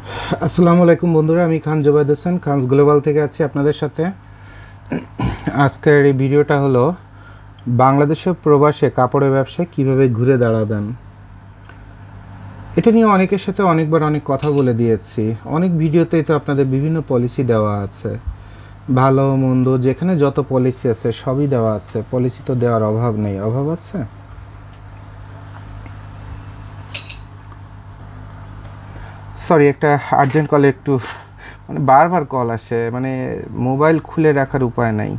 আসসালামু আলাইকুম বন্ধুরা, আমি খান জুবাইদ হোসেন খানস গ্লোবাল থেকে আছি আপনাদের সাথে। আজকের এই ভিডিওটা হলো বাংলাদেশের প্রবাসে কাপড়ের ব্যবসায় কিভাবে ঘুরে দাঁড়াবেন। এটা নিয়ে অনেকের সাথে অনেকবার অনেক কথা বলে দিয়েছি, অনেক ভিডিওতেই তো আপনাদের বিভিন্ন পলিসি দেওয়া আছে, ভালো মন্দ যেখানে যত পলিসি আছে সবই দেওয়া আছে। পলিসি তো দেওয়ার অভাব নেই, অভাব আছে? সরি, একটা আর্জেন্ট কলে একটু বারবার কল আসে, মোবাইল খুলে রাখার উপায় নাই।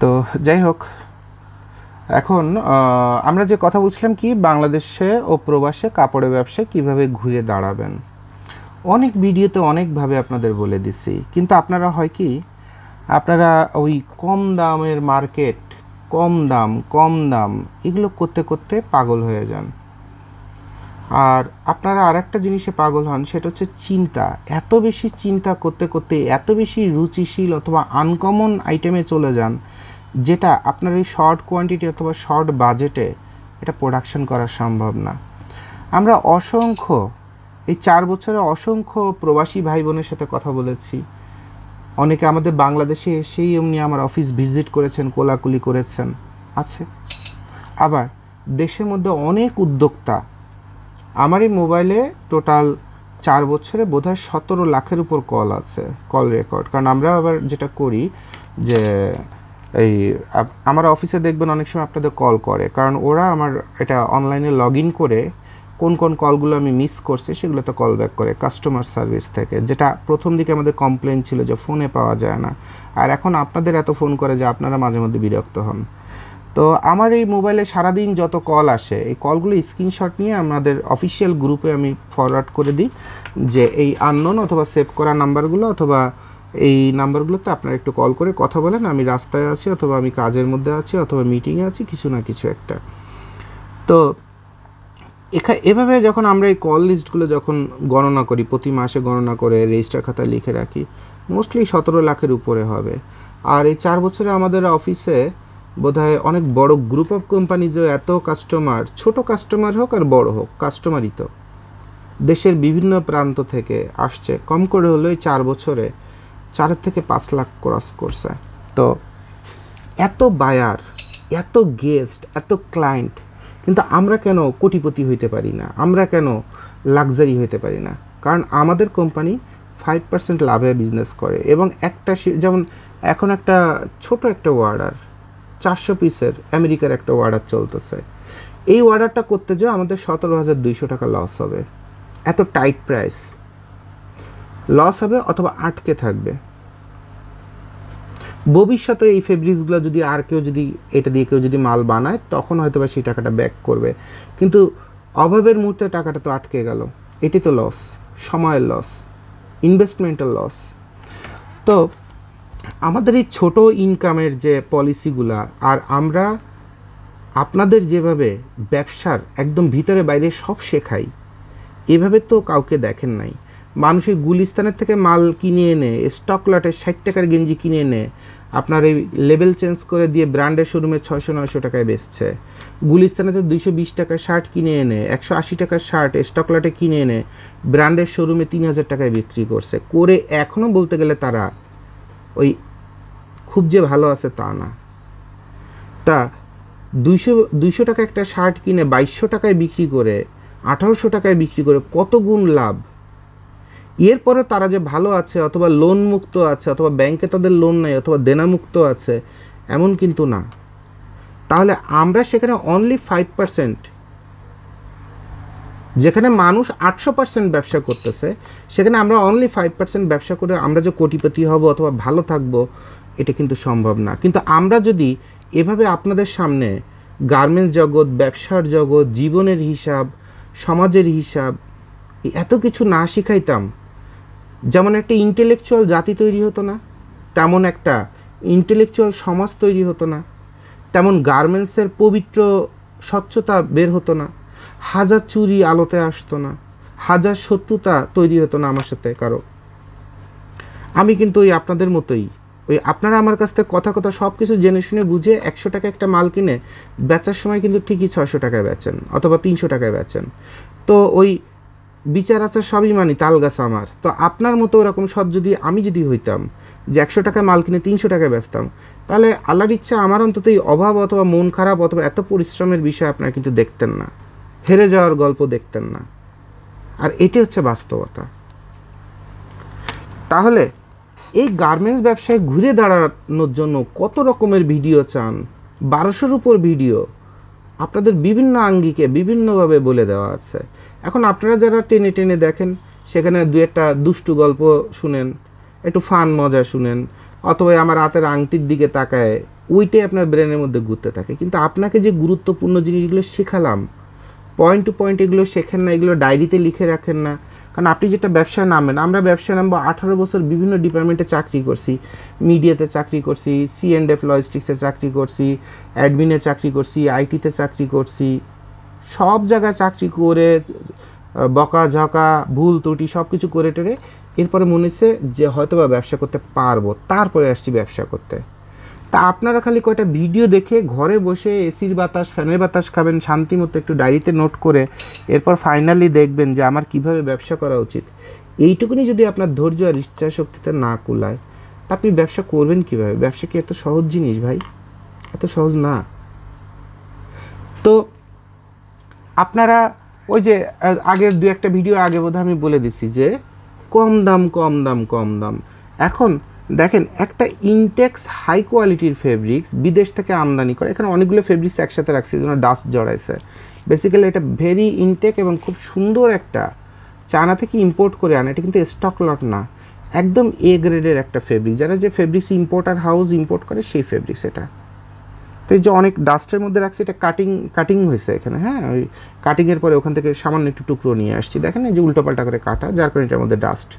তো যাই হোক, এখন আমরা যে কথা বলছিলাম কি, বাংলাদেশে ও প্রবাসে কাপড়ের ব্যবসায় কিভাবে ঘুরে দাঁড়াবেন। অনেক ভিডিওতে অনেকভাবে আপনাদের বলে দিছি, কিন্তু আপনারা হয় কি, আপনারা ওই কম দামের মার্কেট, কম দাম এগুলো করতে করতে পাগল হয়ে যান। আর আপনারা আর একটা জিনিসে পাগল হন, সেটা হচ্ছে চিন্তা। এত বেশি চিন্তা করতে করতে এত বেশি রুচিশীল অথবা আনকমন আইটেমে চলে যান, যেটা আপনার এই শর্ট কোয়ান্টিটি অথবা শর্ট বাজেটে এটা প্রোডাকশন করা সম্ভব না। আমরা এই 4 বছরে অসংখ্য প্রবাসী ভাই বোনের সাথে কথা বলেছি। অনেকে আমাদের বাংলাদেশে এসেই এমনি আমার অফিস ভিজিট করেছেন, কোলাকুলি করেছেন আছে। আবার দেশের মধ্যে অনেক উদ্যোক্তা, আমার এই মোবাইলে টোটাল 4 বছরে বোধহয় 17 লাখের উপর কল আছে, কল রেকর্ড। কারণ আমরা আবার যেটা করি যে এই আমার অফিসে দেখবেন অনেক সময় আপনাদের কল করে, কারণ ওরা আমার এটা অনলাইনে লগ ইন করে কোন কোন কলগুলো আমি মিস করছি সেগুলোতে কল ব্যাক করে কাস্টমার সার্ভিস থেকে। যেটা প্রথম দিকে আমাদের কমপ্লেন ছিল যে ফোনে পাওয়া যায় না, আর এখন আপনাদের এত ফোন করে যে আপনারা মাঝে মধ্যে বিরক্ত হন। তো আমার এই মোবাইলে সারাদিন যত কল আসে, এই কলগুলো স্ক্রিনশট নিয়ে আমাদের অফিসিয়াল গ্রুপে আমি ফরওয়ার্ড করে দিই যে এই আননোন অথবা সেভ করা নাম্বারগুলো অথবা এই নাম্বারগুলোতে আপনারা একটু কল করে কথা বলেন, আমি রাস্তায় আছি অথবা আমি কাজের মধ্যে আছি অথবা মিটিংয়ে আছি, কিছু না কিছু একটা। তো এভাবে যখন আমরা এই কল লিস্টগুলো যখন গণনা করি, প্রতি মাসে গণনা করে রেজিস্টার খাতায় লিখে রাখি, মোস্টলি 17 লাখের উপরে হবে। আর এই 4 বছরে আমাদের অফিসে বোধহয় অনেক বড় গ্রুপ অফ কোম্পানিজও এত কাস্টমার, ছোট কাস্টমার হোক আর বড় হোক, কাস্টমারই তো দেশের বিভিন্ন প্রান্ত থেকে আসছে। কম করে হলো এই 4 বছরে 4 থেকে 5 লাখ ক্রস করছে। তো এত বায়ার, এত গেস্ট, এত ক্লায়েন্ট, কিন্তু আমরা কেন কোটিপতি হইতে পারি না, আমরা কেন লাক্সারি হইতে পারি না? কারণ আমাদের কোম্পানি 5% লাভে বিজনেস করে। এবং একটা যেমন এখন একটা ছোট একটা অর্ডার 400 পিসের আমেরিকার একটা অর্ডার চলতেছে, এই অর্ডারটা করতে যাও আমাদের 17,200 টাকা লস হবে। এত টাইট প্রাইস, লস হবে অথবা আটকে থাকবে। ভবিষ্যতে এই ফেব্রিক্সগুলো যদি আর কেউ যদি এটা দিয়ে কেউ যদি মাল বানায়, তখন হয়তো বা সেই টাকাটা ব্যাক করবে, কিন্তু অভাবের মুহূর্তে টাকাটা তো আটকে গেল। এটি তো লস, সময়ের লস, ইনভেস্টমেন্টাল লস। তো আমাদের এই ছোট ইনকামের যে পলিসিগুলা, আর আমরা আপনাদের যেভাবে ব্যবসার একদম ভিতরে বাইরে সব শেখাই, এভাবে তো কাউকে দেখেন নাই। মানুষের গুলিস্তানের থেকে মাল কিনে এনে স্টক লটে 60 টাকার গেঞ্জি কিনে এনে আপনার এই লেবেল চেঞ্জ করে দিয়ে ব্র্যান্ডের শোরুমে 600-900 টাকায় বেচছে। গুলিস্তানেতে 220 টাকার শার্ট কিনে এনে 180 টাকার শার্ট স্টক লটে কিনে এনে ব্র্যান্ডের শোরুমে 3000 টাকায় বিক্রি করছে। করে এখনও বলতে গেলে তারা ওই খুব যে ভালো আছে তা না। তা 200 টাকা একটা শার্ট কিনে 2200 টাকায় বিক্রি করে, 1800 টাকায় বিক্রি করে কত গুণ লাভ। এরপরে তারা যে ভালো আছে অথবা লোন মুক্ত আছে অথবা ব্যাংকে তাদের লোন নেই অথবা দেনামুক্ত আছে, এমন কিন্তু না। তাহলে আমরা সেখানে অনলি 5%, যেখানে মানুষ 800% ব্যবসা করতেছে, সেখানে আমরা অনলি 5% ব্যবসা করে আমরা যে কোটিপতি হব অথবা ভালো থাকবো, এটা কিন্তু সম্ভব না। কিন্তু আমরা যদি এভাবে আপনাদের সামনে গার্মেন্টস জগৎ, ব্যবসার জগৎ, জীবনের হিসাব, সমাজের হিসাব, এত কিছু না শিখাইতাম, যেমন একটা ইন্টেলেকচুয়াল জাতি তৈরি হতো না, তেমন একটা ইন্টেলেকচুয়াল সমাজ তৈরি হতো না, তেমন গার্মেন্টসের পবিত্র স্বচ্ছতা বের হতো না, হাজার চুরি আলোতে আসতো না, হাজার শত্রুতা তৈরি হতো না আমার সাথে কারো। আমি কিন্তু ওই আপনাদের মতোই, ওই আপনারা আমার কাছ থেকে কথা সব কিছু জেনে শুনে বুঝে 100 টাকা একটা মাল কিনে বেচার সময় কিন্তু ঠিকই 600 টাকায় বেচেন অথবা 300 টাকায় বেচেন। তো ওই বিচার আচার সবই মানি, তাল গাছ আমার। তো আপনার মতো ওরকম সৎ যদি আমি যদি হইতাম যে 100 টাকায় মাল কিনে 300 টাকায় বেচতাম, তাহলে আল্লাহর ইচ্ছা আমার অন্তত এই অভাব অথবা মন খারাপ অথবা এত পরিশ্রমের বিষয় আপনারা কিন্তু দেখতেন না, হেরে যাওয়ার গল্প দেখতেন না। আর এটি হচ্ছে বাস্তবতা। তাহলে এই গার্মেন্টস ব্যবসায় ঘুরে দাঁড়ানোর জন্য কত রকমের ভিডিও চান, 1200-র উপর ভিডিও আপনাদের বিভিন্ন আঙ্গিকে বিভিন্নভাবে বলে দেওয়া আছে। এখন আপনারা যারা টেনে টেনে দেখেন, সেখানে দু একটা দুষ্টু গল্প শুনেন, একটু ফান মজা শুনেন, অথবা আমার হাতের আংটির দিকে তাকায়, ওইটাই আপনার ব্রেনের মধ্যে ঘুরতে থাকে। কিন্তু আপনাকে যে গুরুত্বপূর্ণ জিনিসগুলো শেখালাম, পয়েন্ট টু পয়েন্ট, এগুলো শেখেন না, এগুলো ডায়েরিতে লিখে রাখেন না। কারণ আপনি যেটা ব্যবসায় নামবেন, আমরা ব্যবসায় নামবো 18 বছর বিভিন্ন ডিপার্টমেন্টে চাকরি করছি, মিডিয়াতে চাকরি করছি, C&F লজিস্টিক্সে চাকরি করছি, অ্যাডমিনে চাকরি করছি, আইটিতে চাকরি করছি, সব জায়গায় চাকরি করে বকা ঝকা ভুল ত্রুটি সব কিছু করে টেরে এরপরে মনে হচ্ছে যে হয়তো বা ব্যবসা করতে পারবো, তারপরে আসছি ব্যবসা করতে। তা আপনারা খালি কয়টা ভিডিও দেখে ঘরে বসে এসির বাতাস ফ্যানের বাতাস খাবেন, শান্তি মতো একটু ডায়েরিতে নোট করে এরপর ফাইনালি দেখবেন যে আমার কিভাবে ব্যবসা করা উচিত। এইটুকুনি যদি আপনার ধৈর্য আর ইচ্ছা শক্তিতে না কুলায়, তা আপনি ব্যবসা করবেন কিভাবে? ব্যবসা কি এত সহজ জিনিস ভাই? এত সহজ না। তো আপনারা ওই যে আগের দু একটা ভিডিও আগে বোধহয় আমি বলে দিছি যে কম দাম কম দাম কম দাম। এখন দেখেন, একটা ইনটেক্স হাই কোয়ালিটির ফেব্রিক্স বিদেশ থেকে আমদানি করে, এখানে অনেকগুলো ফেব্রিক্স একসাথে রাখছে, যেন ডাস্ট জড়াইছে। বেসিক্যালি এটা ভেরি ইনটেক এবং খুব সুন্দর একটা চায়না থেকে ইম্পোর্ট করে আনে, এটা কিন্তু স্টক লট না, একদম এ গ্রেডের একটা ফেব্রিক। যারা যে ফেব্রিক্স ইম্পোর্টার হাউস ইম্পোর্ট করে সেই ফেব্রিক্স এটা। তো এই যে অনেক ডাস্টের মধ্যে রাখছে, এটা কাটিং হয়েছে এখানে, হ্যাঁ, ওই কাটিংয়ের পরে ওখান থেকে সামান্য একটু টুকরো নিয়ে আসছি, দেখেন এই যে উল্টোপাল্টা করে কাটা, যার কারণে এটার মধ্যে ডাস্ট।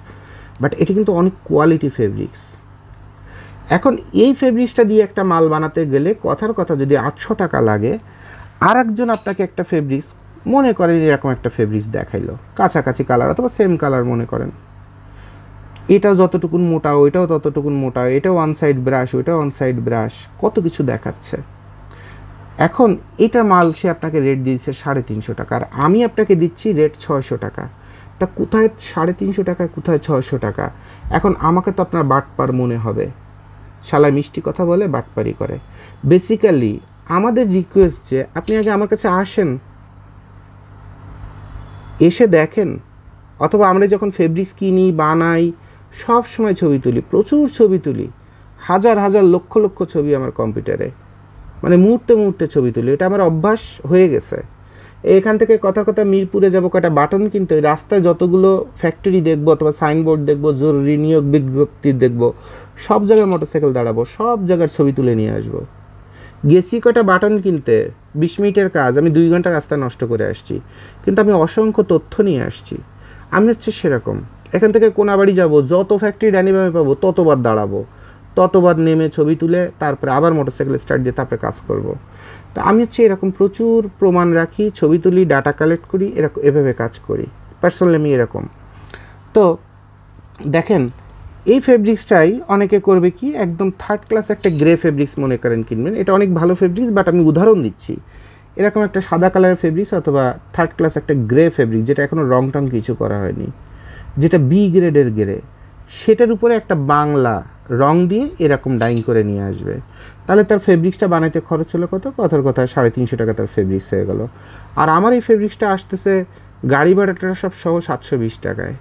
বাট এটি কিন্তু অনেক কোয়ালিটি ফেব্রিক্স। এখন এই ফেব্রিক্সটা দিয়ে একটা মাল বানাতে গেলে কথার কথা যদি 800 টাকা লাগে, আর একজন আপনাকে একটা ফেব্রিক্স মনে করেন এরকম একটা ফেব্রিক্স দেখাইলো, কাছাকাছি কালার অথবা সেম কালার মনে করেন, এটাও যতটুকুন মোটা ওইটাও ততটুকুন মোটা, এটাও ওয়ান সাইড ব্রাশ ওইটাও ওয়ান সাইড ব্রাশ, কত কিছু দেখাচ্ছে। এখন এটা মাল সে আপনাকে রেট দিয়েছে 350 টাকা, আর আমি আপনাকে দিচ্ছি রেট 600 টাকা। তা কোথায় 350 টাকা, কোথায় 600 টাকা? এখন আমাকে তো আপনার বাটপার মনে হবে, শালা মিষ্টি কথা বলে বাটপারি করে। বেসিক্যালি আমাদের রিকোয়েস্ট যে আপনি আগে আমার কাছে আসেন, এসে দেখেন, অথবা আমরা যখন ফেব্রিক্স কিনি বানাই সব সময় ছবি তুলি, প্রচুর ছবি তুলি, হাজার হাজার লক্ষ লক্ষ ছবি আমার কম্পিউটারে, মানে মুহূর্তে মুহূর্তে ছবি তুলি, এটা আমার অভ্যাস হয়ে গেছে। এখান থেকে কথার কথা মিরপুরে যাবো, কয়টা বাটন কিনতে, ওই রাস্তায় যতগুলো ফ্যাক্টরি দেখবো অথবা সাইনবোর্ড দেখবো, জরুরি নিয়োগ বিজ্ঞপ্তি দেখবো, সব জায়গায় মোটরসাইকেল দাঁড়াবো, সব জায়গার ছবি তুলে নিয়ে আসবো। গেছি কয়টা বাটন কিনতে, 20 মিনিটের কাজ, আমি 2 ঘন্টা রাস্তা নষ্ট করে আসছি, কিন্তু আমি অসংখ্য তথ্য নিয়ে আসছি। আমি হচ্ছে সেরকম, এখান থেকে কোনাবাড়ি যাব, যত ফ্যাক্টরি ডানি বামে পাবো ততবার দাঁড়াবো, ততবার নেমে ছবি তুলে তারপরে আবার মোটরসাইকেল স্টার্ট দিয়ে তারপরে কাজ করব। তো আমি হচ্ছে এরকম প্রচুর প্রমাণ রাখি, ছবি তুলি, ডাটা কালেক্ট করি, এরকম এভাবে কাজ করি পার্সোনালি আমি এরকম। তো দেখেন, এই ফেব্রিক্সটাই অনেকে করবে কি, একদম থার্ড ক্লাস একটা গ্রে ফেব্রিক্স মনে করেন কিনবেন, এটা অনেক ভালো ফেব্রিক্স, বাট আমি উদাহরণ দিচ্ছি, এরকম একটা সাদা কালারের ফেব্রিক্স অথবা থার্ড ক্লাস একটা গ্রে ফেব্রিক, যেটা এখনও রং টং কিছু করা হয়নি, যেটা বি গ্রেডের গ্রে, সেটার উপরে একটা বাংলা রং দিয়ে এরকম ডাইং করে নিয়ে আসবে, তাহলে তার ফেব্রিক্সটা বানাইতে খরচ হলো কত? কথার কথা 350 টাকা তার ফেব্রিক্স হয়ে গেল। আর আমার এই ফেব্রিক্সটা আসতেছে গাড়ি ভাড়াটা সব সহ 720 টাকায়।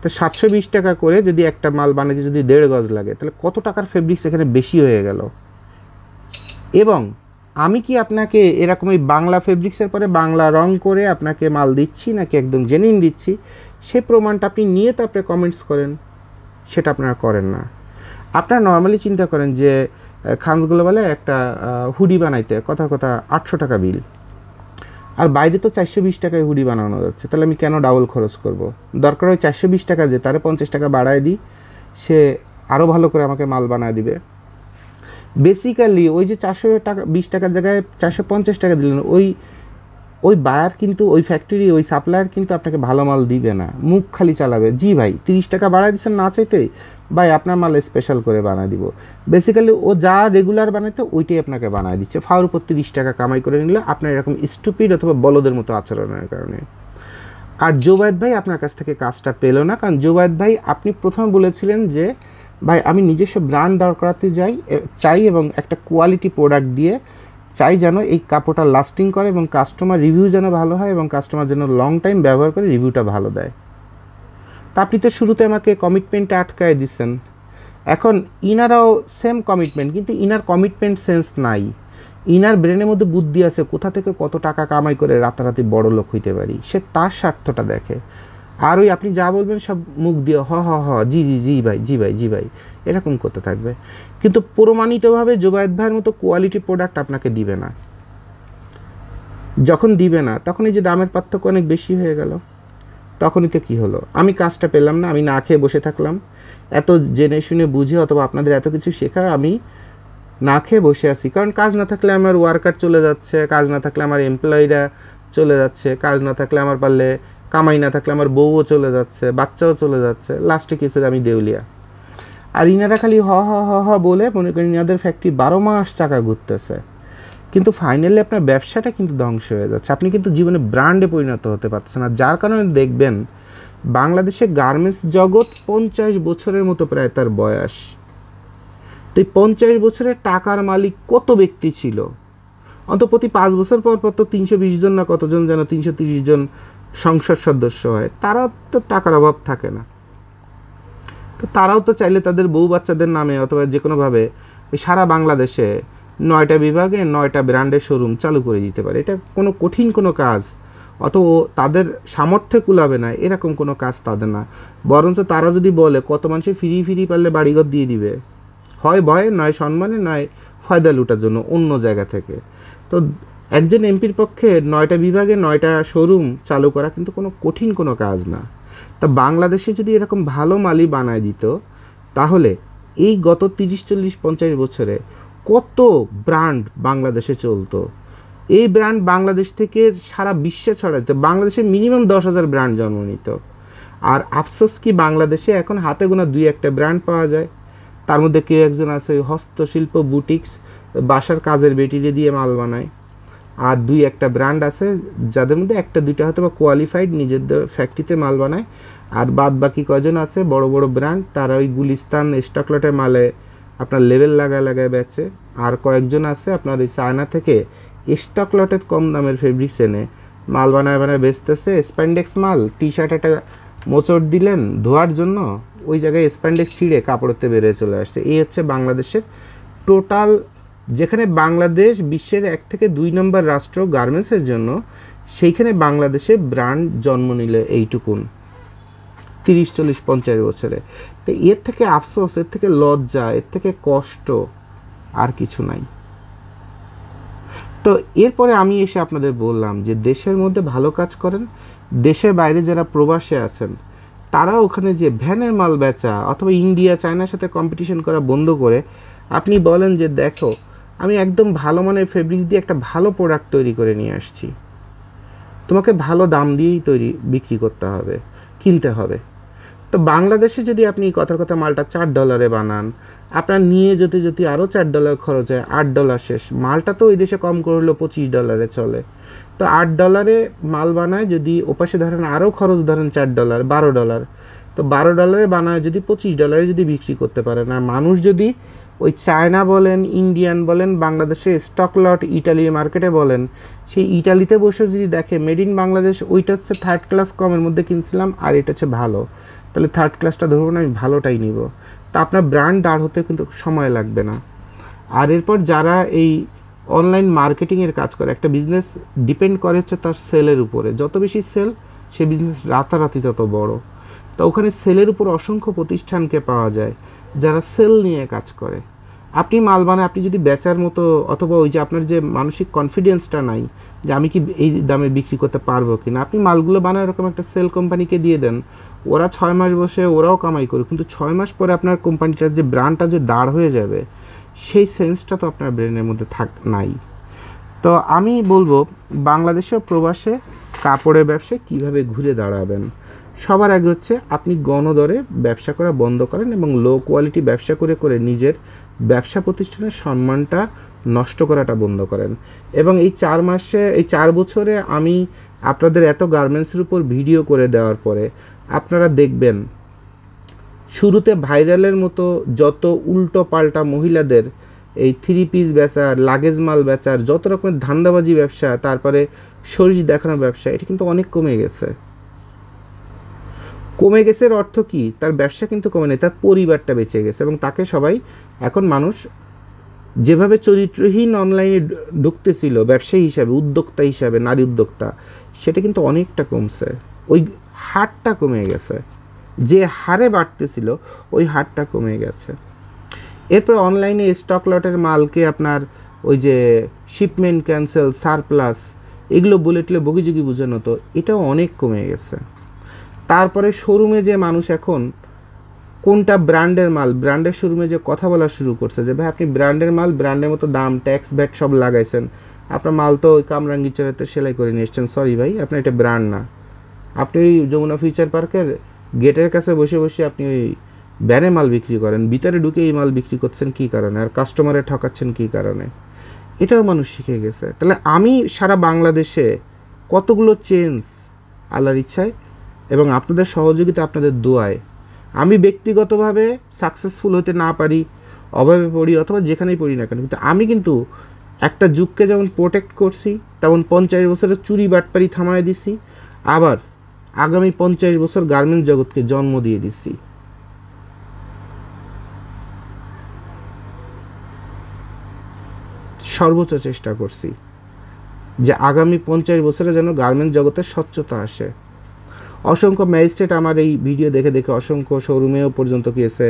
তো 720 টাকা করে যদি একটা মাল বানাতে যদি 1.5 গজ লাগে, তাহলে কত টাকার ফেব্রিক্স এখানে বেশি হয়ে গেল। এবং আমি কি আপনাকে এরকম এই বাংলা ফেব্রিক্সের পরে বাংলা রং করে আপনাকে মাল দিচ্ছি নাকি একদম জেনুইন দিচ্ছি, সে প্রমাণটা আপনি নিয়ে তারপরে কমেন্টস করেন, সেটা আপনারা করেন না। আপনারা নর্মালি চিন্তা করেন যে খানস গ্লোবালে একটা হুডি বানাইতে কথার কথা 800 টাকা বিল, আর বাইরে তো 420 টাকায় হুডি বানানো যাচ্ছে, তাহলে আমি কেন ডাবল খরচ করব? দরকার হয় 420 টাকা যে তারে 50 টাকা বাড়ায় দিই, সে আরও ভালো করে আমাকে মাল বানায় দিবে। বেসিক্যালি ওই যে 420 টাকার জায়গায় 450 টাকা দিলেন, ওই বায়ার কিন্তু, ওই ফ্যাক্টরি, ওই সাপ্লায়ার কিন্তু আপনাকে ভালো মাল দিবে না, মুখ খালি চালাবে, জি ভাই 30 টাকা বাড়ায় দিচ্ছেন না চাইতেই, ভাই আপনার মাল স্পেশাল করে বানায় দিব। বেসিক্যালি ও যা রেগুলার বানাইতো ওইটাই আপনাকে বানায় দিচ্ছে, ফাওয়ার উপর 30 টাকা কামাই করে নিলে আপনার এরকম স্টুপিড অথবা বলদের মতো আচরণের কারণে। আর জোবায়েদ ভাই আপনার কাছ থেকে কাজটা পেল না, কারণ জোবায়েদ ভাই আপনি প্রথমে বলেছিলেন যে ভাই আমি নিজস্ব ব্র্যান্ড দাঁড় করাতে চাই এবং একটা কোয়ালিটি প্রোডাক্ট দিয়ে চাই যেন এই কাপড়টা লাস্টিং করে এবং কাস্টমার রিভিউ যেন ভালো হয় এবং কাস্টমার যেন লং টাইম ব্যবহার করে রিভিউটা ভালো দেয়। তা আপনি তো শুরুতে আমাকে কমিটমেন্টে আটকায় দিচ্ছেন। এখন ইনারাও সেম কমিটমেন্ট, কিন্তু ইনার কমিটমেন্ট সেন্স নাই। ইনার ব্রেনের মধ্যে বুদ্ধি আছে কোথা থেকে কত টাকা কামাই করে রাতারাতি বড় লোক হইতে পারি, সে তার স্বার্থটা দেখে। আর ওই আপনি যা বলবেন সব মুখ দিয়ে হ হ হ জি জি জি ভাই জি ভাই জি ভাই এরকম করতে থাকবে, কিন্তু প্রমাণিতভাবে জোবায়েদ ভাইয়ের মতো কোয়ালিটি প্রোডাক্ট আপনাকে দিবে না। যখন দিবে না তখন এই যে দামের পার্থক্য অনেক বেশি হয়ে গেল, তখনই তো কী হলো, আমি কাজটা পেলাম না, আমি না খেয়ে বসে থাকলাম। এত জেনে শুনে বুঝে অথবা আপনাদের এত কিছু শেখা আমি না খেয়ে বসে আছি, কারণ কাজ না থাকলে আমার ওয়ার্কার চলে যাচ্ছে, কাজ না থাকলে আমার এমপ্লয়িরা চলে যাচ্ছে, কাজ না থাকলে আমার পারলে কামাই না থাকলে আমার বউও চলে যাচ্ছে, বাচ্চাও চলে যাচ্ছে, লাস্টে কেসে আমি দেউলিয়া। আর ইনারা খালি হ হ হ হ বলে মনে করেন ইনাদের ফ্যাক্টরি 12 মাস টাকা ঘুরতেছে, কিন্তু ফাইনালি আপনার ব্যবসাটা কিন্তু ধ্বংস হয়ে যাচ্ছে, আপনি কিন্তু জীবনে ব্র্যান্ডে পরিণত হতে পারছেন না। যার কারণে দেখবেন বাংলাদেশে গার্মেন্টস জগৎ 50 বছরের মতো প্রায় তার বয়স। তো এই 50 বছরের টাকার মালিক কত ব্যক্তি ছিল, অন্তত প্রতি 5 বছর পর পর তো 320 জন না কতজন যেন 330 জন সংসদ সদস্য হয়, তারা তো টাকার অভাব থাকে না। তো তারাও তো চাইলে তাদের বউ বাচ্চাদের নামে অথবা যে কোনোভাবে সারা বাংলাদেশে 9টা বিভাগে 9টা ব্র্যান্ডের শোরুম চালু করে দিতে পারে। এটা কোনো কঠিন কোনো কাজ, অত তাদের সামর্থ্যে কুলাবে না এরকম কোনো কাজ তাদের না। বরঞ্চ তারা যদি বলে কত মানুষে ফিরি পারলে বাড়িঘর দিয়ে দিবে, হয় ভয়ে নয় সম্মানে নয় ফয়দা লুটার জন্য অন্য জায়গা থেকে। তো একজন এমপির পক্ষে 9টা বিভাগে 9টা শোরুম চালু করা কিন্তু কোনো কঠিন কোনো কাজ না। তা বাংলাদেশে যদি এরকম ভালো মালই বানায় দিত, তাহলে এই গত 30-40-50 বছরে কত ব্র্যান্ড বাংলাদেশে চলতো। এই ব্র্যান্ড বাংলাদেশ থেকে সারা বিশ্বে ছড়াইতো, বাংলাদেশে মিনিমাম 10,000 ব্র্যান্ড জন্ম নিত। আর আফসোস কি বাংলাদেশে এখন হাতে গোনা 2-1টা ব্র্যান্ড পাওয়া যায়, তার মধ্যে কেউ একজন আছে হস্তশিল্প বুটিক্স, বাসার কাজের বেটিরে দিয়ে মাল বানায়, আর 2-1টা ব্র্যান্ড আছে যাদের মধ্যে 1-2টা হয়তো বা কোয়ালিফাইড নিজেদের ফ্যাক্টরিতে মাল বানায়, আর বাদ বাকি কজন আছে বড় বড় ব্র্যান্ড, তারা ওই গুলিস্তান স্টকলটে মালে আপনার লেবেল লাগায় বেচে। আর কয়েকজন আছে আপনার ওই চায়না থেকে স্টকলটের কম দামের ফেব্রিক্স এনে মাল বানায় বেচতেছে। স্প্যান্ডেক্স মাল টি শার্ট একটা মোচড় দিলেন ধোয়ার জন্য, ওই জায়গায় স্প্যান্ডেক্স ছিঁড়ে কাপড়তে বেরিয়ে চলে আসছে। এই হচ্ছে বাংলাদেশের টোটাল, যেখানে বাংলাদেশ বিশ্বের 1 থেকে 2 নম্বর রাষ্ট্র গার্মেন্টসের জন্য, সেইখানে বাংলাদেশে ব্র্যান্ড জন্ম নিল এইটুকুন 30-40-50 বছরে। তো এর থেকে আফসোস, এর থেকে লজ্জা, এর থেকে কষ্ট আর কিছু নাই। তো এরপরে আমি এসে আপনাদের বললাম যে দেশের মধ্যে ভালো কাজ করেন, দেশের বাইরে যারা প্রবাসে আছেন তারা ওখানে যে ভ্যানের মাল বেচা অথবা ইন্ডিয়া চায়নার সাথে কম্পিটিশন করা বন্ধ করে আপনি বলেন যে দেখো আমি একদম ভালো মানের ফেব্রিক্স দিয়ে একটা ভালো প্রোডাক্ট তৈরি করে নিয়ে আসছি, তোমাকে ভালো দাম দিয়েই বিক্রি করতে হবে, কিনতে হবে। তো বাংলাদেশে যদি আপনি কথার কথা মালটা $4 বানান, আপনার নিয়ে যদি আরও $4 খরচ হয়, $8 শেষ। মালটা তো ওই দেশে কম করলেও $25 চলে, তো $8 মাল বানায়, যদি ওপাশে ধরেন আরও খরচ ধরেন $4 $12, তো $12 বানায় যদি $25 যদি বিক্রি করতে পারেন। আর মানুষ যদি ওই চায়না বলেন, ইন্ডিয়ান বলেন, বাংলাদেশে স্টকলট ইটালির মার্কেটে বলেন, সেই ইটালিতে বসে যদি দেখে মেড ইন বাংলাদেশ, ওইটা হচ্ছে 3rd ক্লাস কমের মধ্যে কিনছিলাম আর এটা হচ্ছে ভালো, তাহলে 3rd ক্লাসটা ধরুন আমি ভালোটাই নিব। তা আপনার ব্র্যান্ড দাঁড় হতে কিন্তু সময় লাগবে না। আর এরপর যারা এই অনলাইন মার্কেটিংয়ের কাজ করে, একটা বিজনেস ডিপেন্ড করে হচ্ছে তার সেলের উপরে, যত বেশি সেল সে বিজনেস রাতারাতি তত বড়। তো ওখানে সেলের উপর অসংখ্য প্রতিষ্ঠানকে পাওয়া যায় যারা সেল নিয়ে কাজ করে। আপনি মাল বানায় আপনি যদি বেচার মতো অথবা ওই যে আপনার যে মানসিক কনফিডেন্সটা নাই যে আমি কি এই দামে বিক্রি করতে পারবো কি না, আপনি মালগুলো বানায় এরকম একটা সেল কোম্পানিকে দিয়ে দেন, ওরা 6 মাস বসে ওরাও কামাই করে, কিন্তু 6 মাস পরে আপনার কোম্পানিটার যে ব্র্যান্ডটা যে দাঁড় হয়ে যাবে সেই সেন্সটা তো আপনার ব্রেনের মধ্যে নাই। তো আমি বলবো বাংলাদেশের প্রবাসে কাপড়ের ব্যবসায় কীভাবে ঘুরে দাঁড়াবেন, সবার আগে হচ্ছে আপনি গণদরে ব্যবসা করা বন্ধ করেন এবং লো কোয়ালিটি ব্যবসা করে নিজের ব্যবসা প্রতিষ্ঠানের সম্মানটা নষ্ট করাটা বন্ধ করেন। এবং এই 4 বছরে আমি আপনাদের এত গার্মেন্টসের উপর ভিডিও করে দেওয়ার পরে আপনারা দেখবেন শুরুতে ভাইরালের মতো যত উল্টো পাল্টা মহিলাদের এই 3 পিস বেচার, লাগেজ মাল বেচার, যত রকমের ধান্দাবাজি ব্যবসা, তারপরে শরীর দেখানোর ব্যবসা, এটা কিন্তু অনেক কমে গেছে। কমে গেছে এর অর্থ কি? তার ব্যবসা কিন্তু কমে নেই, তার পরিবারটা বেঁচে গেছে। এবং তাকে সবাই এখন মানুষ যেভাবে চরিত্রহীন অনলাইনে ঢুকতেছিল ব্যবসায়ী হিসাবে, উদ্যোক্তা হিসাবে, নারী উদ্যোক্তা, সেটা কিন্তু অনেকটা কমছে। ওই হারটা কমে গেছে, যে হারে বাড়তেছিল ওই হারটা কমে গেছে। এরপর অনলাইনে স্টক লটের মালকে আপনার ওই যে শিপমেন্ট ক্যান্সেল, সারপ্লাস, এগুলো বুলেটলে বগিযোগি বোঝানো, তো এটাও অনেক কমে গেছে। তারপরে শোরুমে যে মানুষ এখন কোনটা ব্র্যান্ডের মাল, ব্র্যান্ডের শোরুমে যে কথা বলা শুরু করছে যে ভাই আপনি ব্র্যান্ডের মাল, ব্র্যান্ডের মতো দাম, ট্যাক্স, ভ্যাট সব লাগাইছেন, আপনার মাল তো ওই কামরাঙ্গি চড়াতে সেলাই করে নিয়ে এসছেন, সরি ভাই আপনার এটা ব্র্যান্ড না। আপনি ওই যমুনা ফিউচার পার্কের গেটের কাছে বসে বসে আপনি ওই ব্যানে মাল বিক্রি করেন, ভিতরে ঢুকে এই মাল বিক্রি করছেন কী কারণে, আর কাস্টমারে ঠকাচ্ছেন কী কারণে? এটাও মানুষ শিখে গেছে। তাহলে আমি সারা বাংলাদেশে কতগুলো চেঞ্জ আল্লাহর ইচ্ছায় এবং আপনাদের সহযোগিতা, আপনাদের দোয়ায় আমি ব্যক্তিগতভাবে সাকসেসফুল হতে না পারি, অভাবে পড়ি অথবা যেখানেই পড়ি না কেন, কিন্তু আমি কিন্তু একটা যুগকে যেমন প্রোটেক্ট করছি, তেমন 50 বছরের চুরি বাটপারি থামায় দিছি, আবার আগামী 50 বছর গার্মেন্টস জগৎকে জন্ম দিয়ে দিছি। সর্বোচ্চ চেষ্টা করছি যে আগামী 50 বছরে যেন গার্মেন্টস জগতের স্বচ্ছতা আসে। অসংখ্য ম্যাজিস্ট্রেট আমার এই ভিডিও দেখে দেখে অসংখ্য শোরুমেও পর্যন্ত গিয়েছে,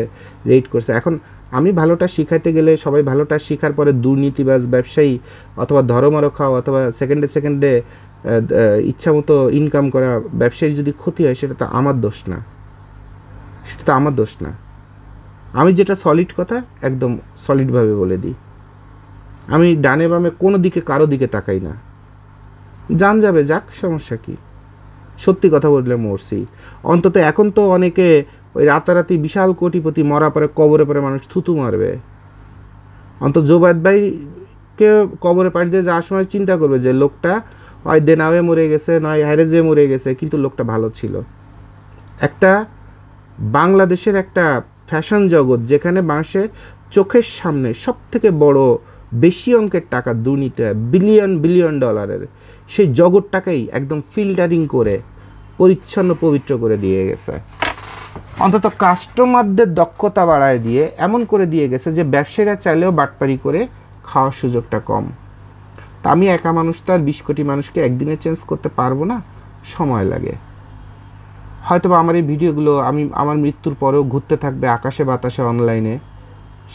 রেড করছে। এখন আমি ভালোটা শিখাইতে গেলে সবাই ভালোটা শেখার পরে দুর্নীতিবাজ ব্যবসায়ী অথবা ধর্মরো খাওয়া অথবা সেকেন্ডে ইচ্ছা মতো ইনকাম করা ব্যবসায়ী যদি ক্ষতি হয়, সেটা তো আমার দোষ না, সেটা তো আমার দোষ না। আমি যেটা সলিড কথা একদম সলিডভাবে বলে দিই, আমি ডানে বামে কোনো দিকে কারো দিকে তাকাই না। জান যাবে, যাক, সমস্যা কি? সত্যি কথা বললে মরছি। অন্তত এখন তো অনেকে ওই রাতারাতি বিশাল কোটিপতি, মরা পরে কবরে পরে মানুষ থুতু মারবে। অন্তত জোবায়দ ভাইকে কবরে পাশ দিয়ে যাওয়ার সময় চিন্তা করবে যে লোকটা হয় দেনাওয়ে মরে গেছে, নয় হ্যারেজে মরে গেছে, কিন্তু লোকটা ভালো ছিল। একটা বাংলাদেশের একটা ফ্যাশন জগৎ যেখানে মানুষের চোখের সামনে সব থেকে বড় বেশি অঙ্কের টাকা দুর্নীতি হয়, বিলিয়ন বিলিয়ন ডলারের, সেই জগৎটাকেই একদম ফিল্টারিং করে পরিচ্ছন্ন পবিত্র করে দিয়ে গেছে। অন্তত কাস্টমারদের দক্ষতা বাড়ায় দিয়ে এমন করে দিয়ে গেছে যে ব্যবসায়ীরা চাইলেও বাটপারি করে খাওয়ার সুযোগটা কম। তা আমি একা মানুষ তো আর 20 কোটি মানুষকে একদিনে চেঞ্জ করতে পারবো না, সময় লাগে। হয়তোবা আমার এই ভিডিওগুলো আমার মৃত্যুর পরেও ঘুরতে থাকবে আকাশে বাতাসে অনলাইনে,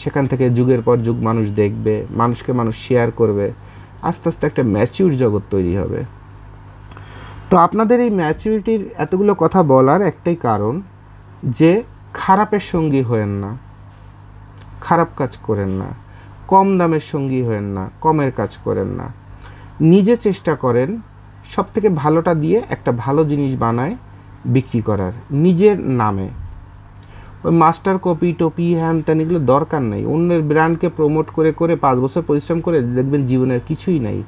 সেখান থেকে যুগের পর যুগ মানুষ দেখবে, মানুষকে মানুষ শেয়ার করবে, আস্তে আস্তে একটা ম্যাচিউর জগৎ তৈরি হবে। তো আপনাদের এই ম্যাচুরিটির এতগুলো কথা বলার একটাই কারণ যে খারাপের সঙ্গী হয়েন না, খারাপ কাজ করেন না, কম দামের সঙ্গী হয়েন না, কমের কাজ করেন না, নিজে চেষ্টা করেন সব থেকে ভালোটা দিয়ে একটা ভালো জিনিস বানায় বিক্রি করার নিজের নামে। ওই মাস্টার কপি টপি হ্যান ত্যান এগুলো দরকার নেই। অন্যের ব্র্যান্ডকে প্রমোট করে করে 5 বছর পরিশ্রম করে দেখবেন জীবনের কিছুই নাই,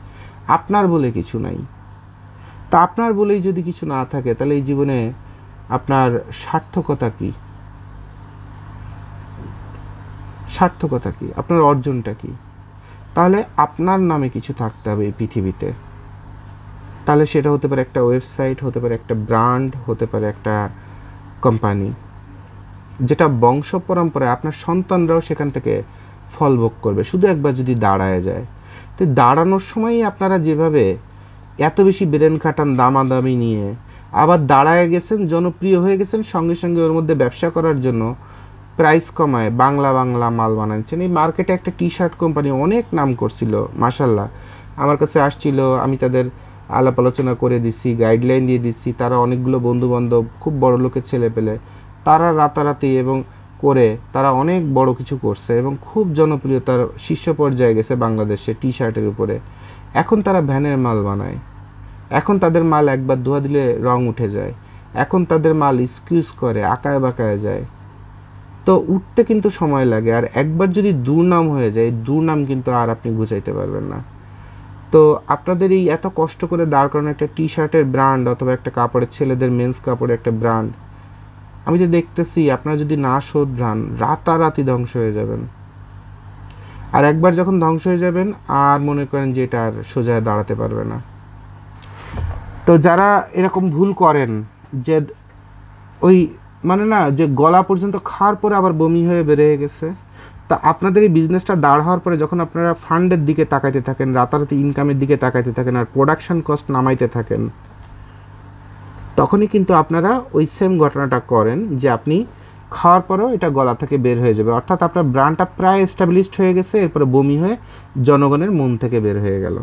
আপনার বলে কিছু নাই। তা আপনার বলেই যদি কিছু না থাকে তাহলে এই জীবনে আপনার সার্থকতা কি? সার্থকতা কি? আপনার অর্জনটা কি? তাহলে আপনার নামে কিছু থাকতে হবে এই পৃথিবীতে। তাহলে সেটা হতে পারে একটা ওয়েবসাইট, হতে পারে একটা ব্র্যান্ড, হতে পারে একটা কোম্পানি, যেটা বংশ পরম্পরায় আপনার সন্তানরাও সেখান থেকে ফল ভোগ করবে, শুধু একবার যদি দাঁড়ায় যায়। তো দাঁড়ানোর সময়ই আপনারা যেভাবে এত বেশি ব্রেন খাটান দামাদামি নিয়ে, আবার দাঁড়ায় গেছেন, জনপ্রিয় হয়ে গেছেন, সঙ্গে সঙ্গে ওর মধ্যে ব্যবসা করার জন্য প্রাইস কমায় বাংলা বাংলা মাল বানাচ্ছেন। এই মার্কেটে একটা টি শার্ট কোম্পানি অনেক নাম করছিল, মাশাল্লাহ আমার কাছে আসছিল, আমি তাদের আলাপ আলোচনা করে দিচ্ছি, গাইডলাইন দিয়ে দিচ্ছি, তারা অনেকগুলো বন্ধুবান্ধব খুব বড় লোকের ছেলে পেলে, তারা রাতারাতি এবং করে তারা অনেক বড় কিছু করছে এবং খুব জনপ্রিয়তার শীর্ষ পর্যায়ে গেছে বাংলাদেশে টি শার্টের উপরে। এখন তারা ভ্যানের মাল বানায়, এখন তাদের মাল একবার ধোয়া দিলে রং উঠে যায়, এখন তাদের মাল স্কিউজ করে, আঁকায় বাঁকায় যায়। তো উঠতে কিন্তু সময় লাগে, আর একবার যদি দুর্নাম হয়ে যায়, দুর্নাম কিন্তু আর আপনি গুছাইতে পারবেন না। তো আপনাদের এই এত কষ্ট করে দাঁড় করানো একটা টি শার্টের ব্র্যান্ড অথবা একটা কাপড়ের, ছেলেদের মেন্স কাপড়ের একটা ব্র্যান্ড, আমি যে দেখতেছি আপনারা যদি না শোধরান রাতারাতি ধ্বংস হয়ে যাবেন। আর একবার যখন ধ্বংস হয়ে যাবেন আর মনে করেন যে এটা আর সোজা দাঁড়াতে পারবে না। তো যারা এরকম ভুল করেন যে ওই মানে না যে গলা পর্যন্ত খাওয়ার পরে আবার বমি হয়ে বেরিয়ে গেছে, তা আপনাদের এই বিজনেসটা দাঁড় হওয়ার পরে যখন আপনারা ফান্ডের দিকে তাকাইতে থাকেন, রাতারাতি ইনকামের দিকে তাকাইতে থাকেন আর প্রোডাকশন কস্ট নামাইতে থাকেন, তখনই কিন্তু আপনারা ওই সেম ঘটনাটা করেন যে আপনি খাওয়ার পরেও এটা গলা থেকে বের হয়ে যাবে। অর্থাৎ আপনার ব্র্যান্ডটা প্রায় এস্টাবলিশড হয়ে গেছে, এরপরে বমি হয়ে জনগণের মন থেকে বের হয়ে গেল।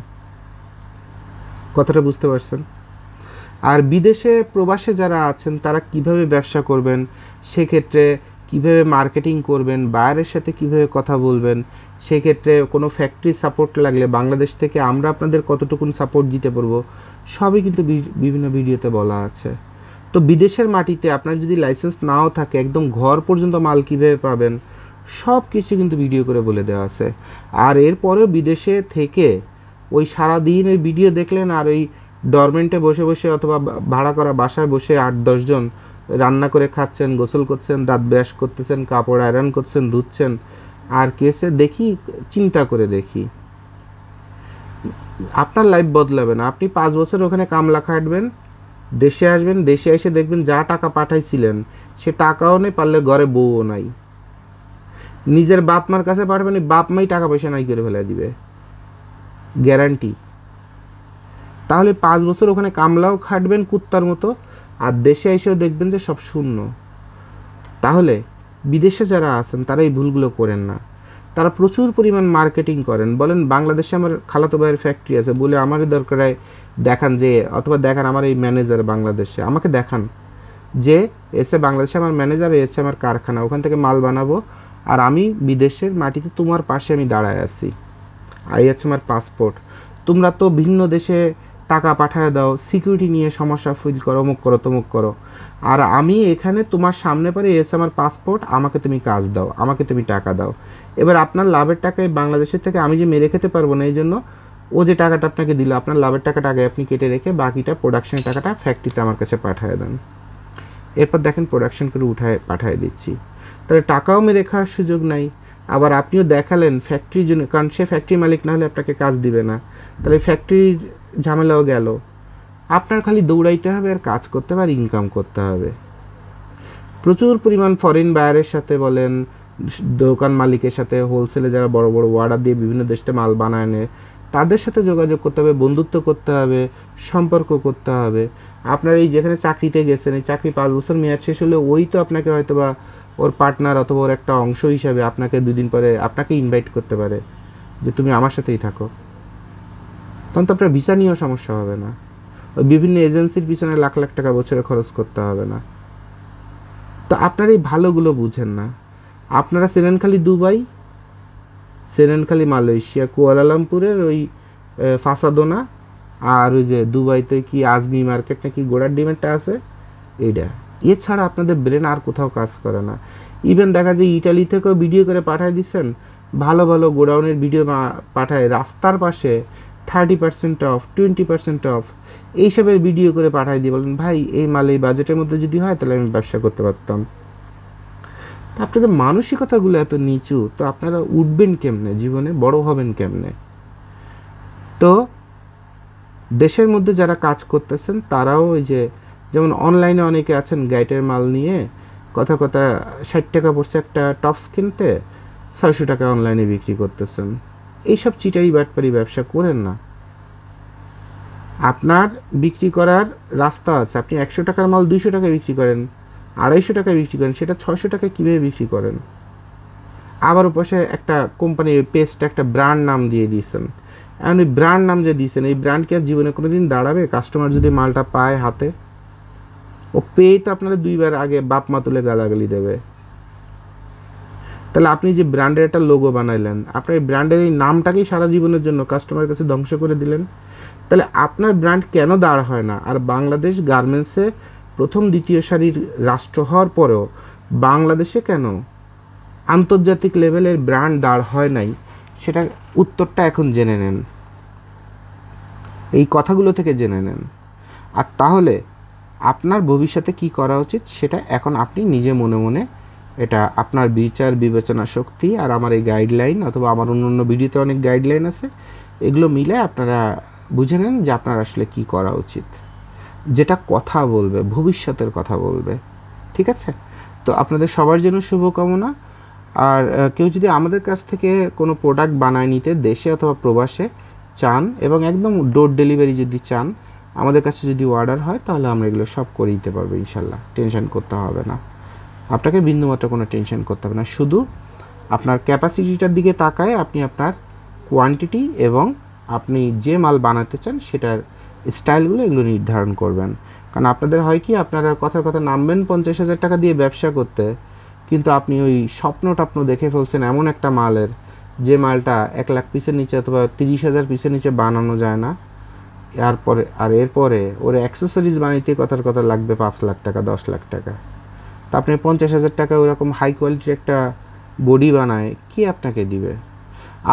কথাটা বুঝতে পারছেন? আর বিদেশে প্রবাসে যারা আছেন তারা কিভাবে ব্যবসা করবেন, সেক্ষেত্রে কিভাবে মার্কেটিং করবেন, বায়ারের সাথে কিভাবে কথা বলবেন, সেক্ষেত্রে কোনো ফ্যাক্টরি সাপোর্ট লাগলে বাংলাদেশ থেকে আমরা আপনাদের কতটুকুন সাপোর্ট দিতে পারবো, সবই কিন্তু বিভিন্ন ভিডিওতে বলা আছে। তো বিদেশের মাটিতে আপনার যদি লাইসেন্স নাও থাকে, একদম ঘর পর্যন্ত মাল কীভাবে পাবেন, সব কিছু কিন্তু ভিডিও করে বলে দেওয়া আছে। আর এরপরেও বিদেশে থেকে ওই সারাদিন ওই ভিডিও দেখলেন আর ওই ডরমেন্টে বসে বসে অথবা ভাড়া করা বাসায় বসে 8-10 জন রান্না করে খাচ্ছেন, গোসল করছেন, দাঁত ব্রাশ করতেছেন, কাপড় আয়রন করছেন, ধুচ্ছেন, আর কেসে দেখি চিন্তা করে দেখি আপনার লাইফ বদলাবে না। আপনি 5 বছর ওখানে কামলা খাটবেন, দেশে আসবেন, দেশে এসে দেখবেন যা টাকা পাঠাইছিলেন সে টাকাও নেই, পারলে ঘরে বউও নাই। নিজের বাপ মার কাছে পাঠাবেন, বাপ মাই টাকা পয়সা নাই করে ফেলে দিবে, গ্যারান্টি। তাহলে 5 বছর ওখানে কামলাও খাটবেন কুত্তার মতো, আর দেশে এসেও দেখবেন যে সব শূন্য। তাহলে বিদেশে যারা আছেন তারা এই ভুলগুলো করেন না। তারা প্রচুর পরিমাণ মার্কেটিং করেন, বলেন বাংলাদেশে আমার খালাতো ভাইয়ের ফ্যাক্টরি আছে, বলে আমারই দরকার হয় দেখান যে, অথবা দেখান আমার এই ম্যানেজার বাংলাদেশে, আমাকে দেখান যে এসে বাংলাদেশে আমার ম্যানেজার, এসে আমার কারখানা, ওখান থেকে মাল বানাবো, আর আমি বিদেশের মাটিতে তোমার পাশে আমি দাঁড়ায় আছি, এই হচ্ছে আমার পাসপোর্ট। তোমরা তো ভিন্ন দেশে টাকা পাঠায় দাও, সিকিউরিটি নিয়ে সমস্যা ফিল করো, অমুক করো তমুক করো, আর আমি এখানে তোমার সামনে পরে এসে আমার পাসপোর্ট, আমাকে তুমি কাজ দাও, আমাকে তুমি টাকা দাও। এবার আপনার লাভের টাকায় বাংলাদেশের থেকে আমি যে মেরে খেতে পারবো না, এই জন্য ও যে টাকাটা আপনাকে দিল, আপনার লাভের টাকাটা আগে আপনি কেটে রেখে বাকিটা প্রোডাকশনের টাকাটা ফ্যাক্টরিতে আমার কাছে পাঠিয়ে দেন। এরপর দেখেন প্রোডাকশন করে পাঠিয়ে দিচ্ছি, তাহলে টাকাও মেরে খাওয়ার সুযোগ নাই। আবার আপনিও দেখালেন ফ্যাক্টরির জন্য, কারণ সে ফ্যাক্টরি মালিক না হলে আপনাকে কাজ দিবে না, তাহলে ফ্যাক্টরির ঝামেলাও গেল। আপনার খালি দৌড়াইতে হবে আর কাজ করতে হবে আর ইনকাম করতে হবে। প্রচুর পরিমাণ ফরেন বায়ারের সাথে বলেন, দোকান মালিকের সাথে, হোলসেলে যারা বড় বড় অর্ডার দিয়ে বিভিন্ন দেশে মাল বানায় নেয়, তাদের সাথে যোগাযোগ করতে হবে, বন্ধুত্ব করতে হবে, সম্পর্ক করতে হবে। আপনার এই যেখানে চাকরিতে গেছেন, এই চাকরি 5 বছর মেয়াদ শেষ হলে ওই তো আপনাকে হয়তো বা ওর পার্টনার অথবা ওর একটা অংশ হিসাবে আপনাকে 2 দিন পরে আপনাকে ইনভাইট করতে পারে যে তুমি আমার সাথেই থাকো, তখন তো আপনার ভিসা নিয়েও সমস্যা হবে না, ওই বিভিন্ন এজেন্সির পিছনে লাখ লাখ টাকা বছরে খরচ করতে হবে না। তো আপনারা এই ভালোগুলো বুঝেন না। আপনারা চেনেন খালি দুবাই, চেনেন খালি মালয়েশিয়া, কুয়ালালামপুরের ওই ফাসাদোনা, আর ওই যে দুবাইতে কি আজমি মার্কেট নাকি গোড়ার ডিমেরটা আছে এইটা, এছাড়া আপনাদের ব্রেন আর কোথাও কাজ করে না। ইভেন দেখা যায় ইটালি থেকেও ভিডিও করে পাঠায় দিচ্ছেন, ভালো ভালো গোডাউনের ভিডিও পাঠায়, রাস্তার পাশে 30% অফ, 20% অফ, এইসবের ভিডিও করে পাঠায় দিয়ে বলেন ভাই এই মাল এই বাজেটের মধ্যে যদি হয় তাহলে আমি ব্যবসা করতে পারতাম। তো আপনাদের মানসিকতাগুলো এত নিচু, তো আপনারা উঠবেন কেমনে, জীবনে বড় হবেন কেমনে? তো দেশের মধ্যে যারা কাজ করতেছেন তারাও ওই যে, যেমন অনলাইনে অনেকে আছেন গাইটের মাল নিয়ে কথা 60 টাকা পড়ছে একটা টপস কিনতে, 600 টাকা অনলাইনে বিক্রি করতেছেন। এইসব চিটারি বাটপারি ব্যবসা করেন না। আপনার বিক্রি করার রাস্তা আছে, আপনি 100 টাকার মাল 200 টাকায় বিক্রি করেন, 250 টাকায় বিক্রি করেন, সেটা 600 টাকায় কীভাবে বিক্রি করেন? আবার ওপাশে একটা কোম্পানি পেস্ট একটা ব্র্যান্ড নাম দিয়ে দিয়েছেন, এখন ওই ব্র্যান্ড নাম যে দিয়েছেন, এই ব্র্যান্ড কি আর জীবনে কোনো দিন দাঁড়াবে? কাস্টমার যদি মালটা পায় হাতে, ও পেয়ে তো আপনারা 2 বার আগে বাপ মা তুলে গালাগালি দেবে। তাহলে আপনি যে ব্র্যান্ডের একটা লোগো বানাইলেন, আপনার এই ব্র্যান্ডের এই নামটাকেই সারা জীবনের জন্য কাস্টমারের কাছে ধ্বংস করে দিলেন। তাহলে আপনার ব্র্যান্ড কেন দাঁড় হয় না? আর বাংলাদেশ গার্মেন্টসে প্রথম দ্বিতীয় সারির রাষ্ট্র হওয়ার পরেও বাংলাদেশে কেন আন্তর্জাতিক লেভেলের ব্র্যান্ড দাঁড় হয় নাই, সেটা উত্তরটা এখন জেনে নেন। এই কথাগুলো থেকে জেনে নেন। আর তাহলে আপনার ভবিষ্যতে কি করা উচিত সেটা এখন আপনি নিজে মনে মনে, এটা আপনার বিচার বিবেচনা শক্তি আর আমার এই গাইডলাইন অথবা আমার অন্য ভিডিওতে অনেক গাইডলাইন আছে, এগুলো মিলে আপনারা বুঝে নেন যে আপনার আসলে কি করা উচিত, যেটা কথা বলবে, ভবিষ্যতের কথা বলবে। ঠিক আছে? তো আপনাদের সবার জন্য শুভকামনা। আর কেউ যদি আমাদের কাছ থেকে কোনো প্রোডাক্ট বানায় নিতে দেশে অথবা প্রবাসে চান এবং একদম ডোর ডেলিভারি যদি চান, আমাদের কাছে যদি অর্ডার হয় তাহলে আমরা এগুলো সব করে দিতে পারবো ইনশাল্লাহ। টেনশন করতে হবে না, আপনাকে বিন্দুমাত্র কোনো টেনশন করতে হবে না। শুধু আপনার ক্যাপাসিটিটার দিকে তাকায় আপনি আপনার কোয়ান্টিটি এবং আপনি যে মাল বানাতে চান সেটার স্টাইলগুলো এগুলো নির্ধারণ করবেন। কারণ আপনাদের হয় কি, আপনারা কথার কথা নামবেন 50,000 টাকা দিয়ে ব্যবসা করতে, কিন্তু আপনি ওই স্বপ্ন দেখে ফেলছেন এমন একটা মালের যে মালটা 1 লাখ পিসের নিচে অথবা 30,000 পিসের নিচে বানানো যায় না। এরপরে ওর অ্যাক্সেসরিজ বানাইতে কথার কথা লাগবে 5 লাখ টাকা, 10 লাখ টাকা। তা আপনি 50,000 টাকা ওরকম হাই কোয়ালিটির একটা বডি বানায় কি আপনাকে দিবে?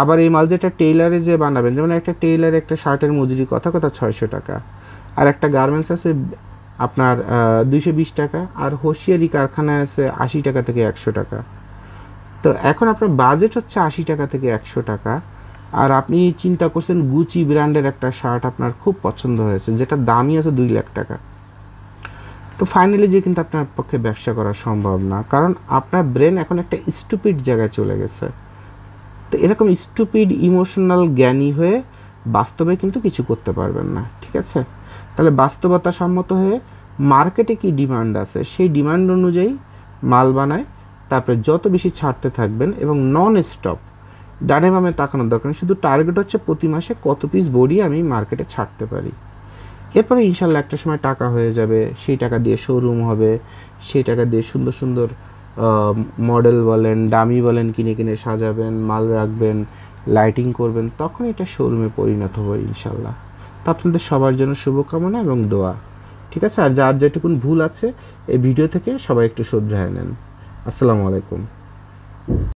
আবার এই মাল যেটা টেইলারে যে বানাবেন, যেমন একটা টেইলারে একটা শার্টের মজুরি কথা 600 টাকা, আর একটা গার্মেন্টস আছে আপনার 220 টাকা, আর হোশিয়ারি কারখানায় আছে 80 টাকা থেকে 100 টাকা। তো এখন আপনার বাজেট হচ্ছে 80 টাকা থেকে 100 টাকা, আর আপনি চিন্তা করছেন গুচি ব্র্যান্ডের একটা শার্ট আপনার খুব পছন্দ হয়েছে, যেটা দামই আছে 2 লাখ টাকা। তো ফাইনালি যে কিন্তু আপনার পক্ষে ব্যবসা করা সম্ভব না, কারণ আপনার ব্রেন এখন একটা স্টুপিড জায়গায় চলে গেছে। তো এরকম স্টুপিড ইমোশনাল জ্ঞানী হয়ে বাস্তবে কিন্তু কিছু করতে পারবেন না। ঠিক আছে? তাহলে বাস্তবতা সম্মত হয়ে মার্কেটে কি ডিমান্ড আছে সেই ডিমান্ড অনুযায়ী মাল বানায়, তারপরে যত বেশি ছাড়তে থাকবেন এবং নন স্টপ ডানে বামে তাকানোর দরকার নেই। শুধু টার্গেট হচ্ছে প্রতি মাসে কত পিস বডি আমি মার্কেটে ছাড়তে পারি। এরপরে ইনশাল্লাহ একটা সময় টাকা হয়ে যাবে, সেই টাকা দিয়ে শোরুম হবে, সেই টাকা দিয়ে সুন্দর সুন্দর মডেল বলেন, ডামি বলেন কিনে কিনে সাজাবেন, মাল রাখবেন, লাইটিং করবেন, তখন এটা শোরুমে পরিণত হবে ইনশাল্লাহ। তো আপনাদের সবার জন্য শুভকামনা এবং দোয়া। ঠিক আছে? আর যার যেটুকুন ভুল আছে এই ভিডিও থেকে সবাই একটু শুধরায় নেন। আসসালামু আলাইকুম।